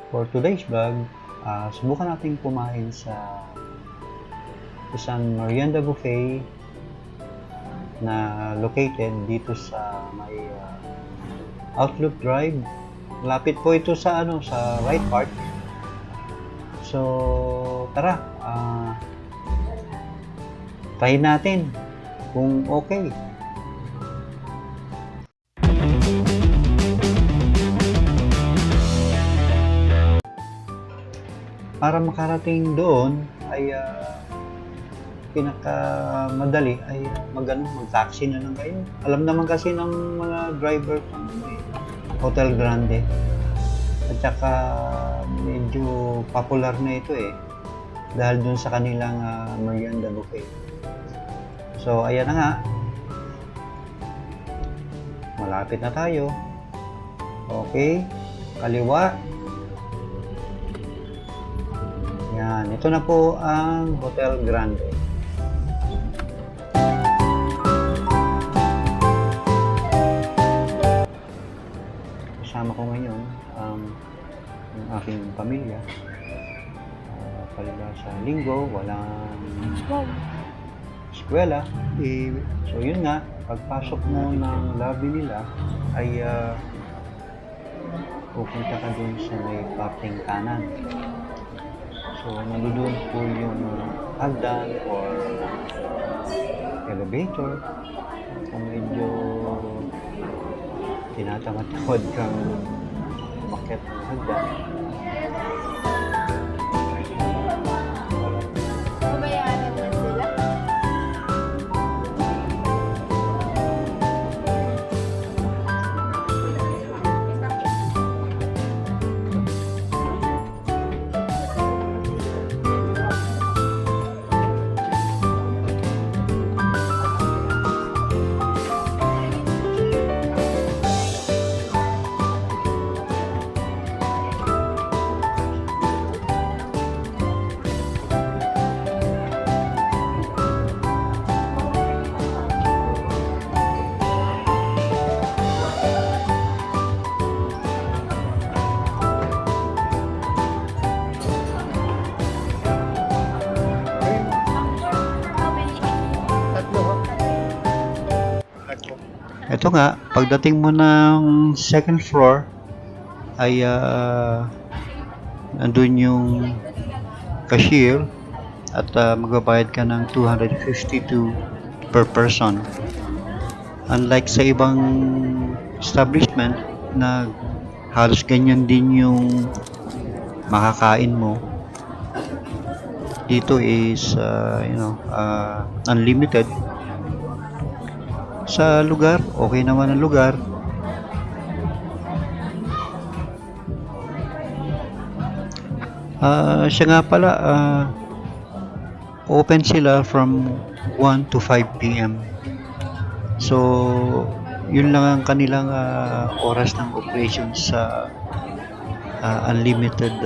For today's vlog, subukan natin kumain sa isang merienda buffet na located dito sa may Outlook Drive. Malapit po ito sa sa Right Park. So tara, try natin kung okay. Para makarating doon ay pinakamadali ay mag-taxi na lang kayo. Alam naman kasi ng mga driver kung Hotel Grande. At saka medyo popular na ito dahil dun sa kanilang merienda buffet. So ayan na nga. Malapit na tayo. Okay, kaliwa. Yan, ito na po ang Hotel Grande. Kasama ko ngayon ang aking pamilya. Palibhasa sa linggo, walang eskwela. So yun nga, pagpasok mo ng lobby nila ay pupunta ka dun sa may parting kanan. So, nandoon po yung hagdan or elevator. Kung medyo tinatamad-tamad kang umakyat ng hagdan. Kumayanan na sila. Ito nga, pagdating mo ng second floor ay andun yung cashier at magbabayad ka ng 252 per person. Unlike sa ibang establishment na halos ganyan din yung makakain mo, dito is unlimited. Sa lugar, okay naman ang lugar. Siya nga pala, open sila from 1 to 5 p.m. So, yun lang ang kanilang oras ng operation sa unlimited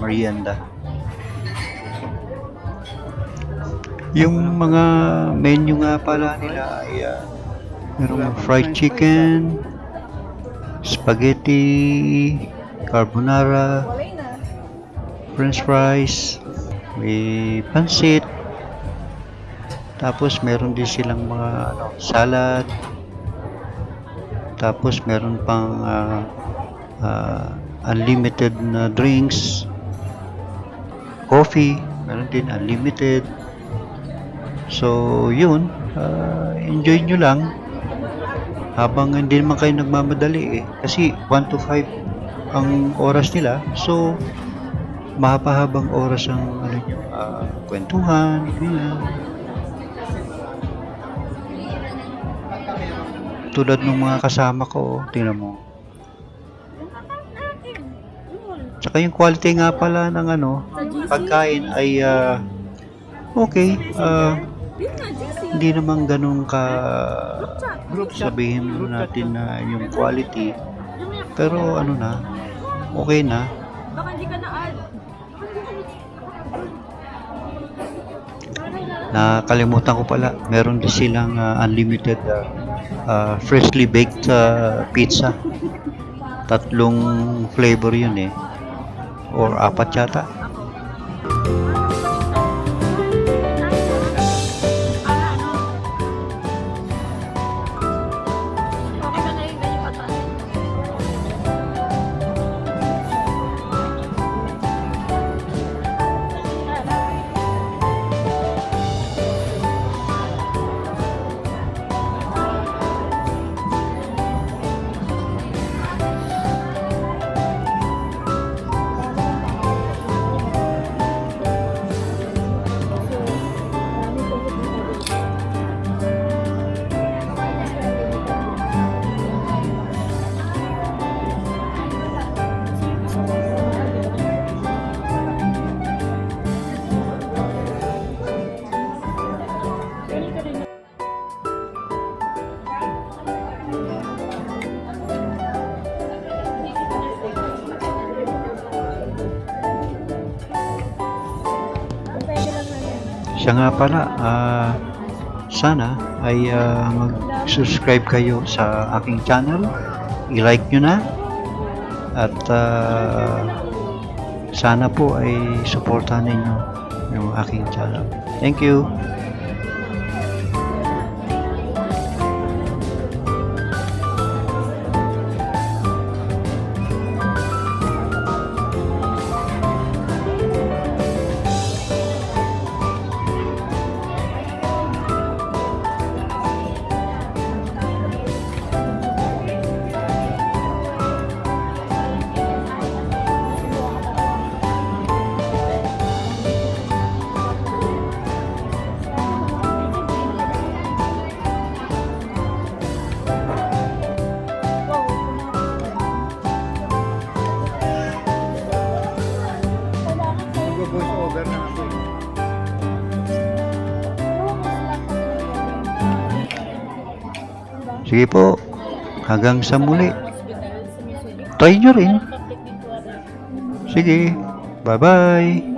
merienda. Yung mga menu nga pala nila ay merong fried chicken, spaghetti, carbonara, french fries, may pansit, tapos meron din silang mga salad, tapos meron pang unlimited na drinks, coffee, meron din unlimited. So, yun, enjoy nyo lang habang hindi naman kayo nagmamadali kasi 1 to 5 ang oras nila. So, mahaba-habang oras ang kwentuhan, ganyan. Tulad ng mga kasama ko, tingnan mo. Tsaka yung quality nga pala ng pagkain ay okay. Hindi naman ganun ka sabihin natin na yung quality, pero okay na. Baka hindi ka na-add. Nakalimutan ko pala, meron din silang unlimited freshly baked pizza. 3 flavor yun or 4 yata. Okay ba na yung ganyan pataas? Siya nga pala, sana ay mag-subscribe kayo sa aking channel. I-like nyo na. At sana po ay supportahan ninyo yung aking channel. Thank you. Voice over na ako eh. Sige po. Hanggang sa muli. Try nyo rin. Sige. Bye-bye.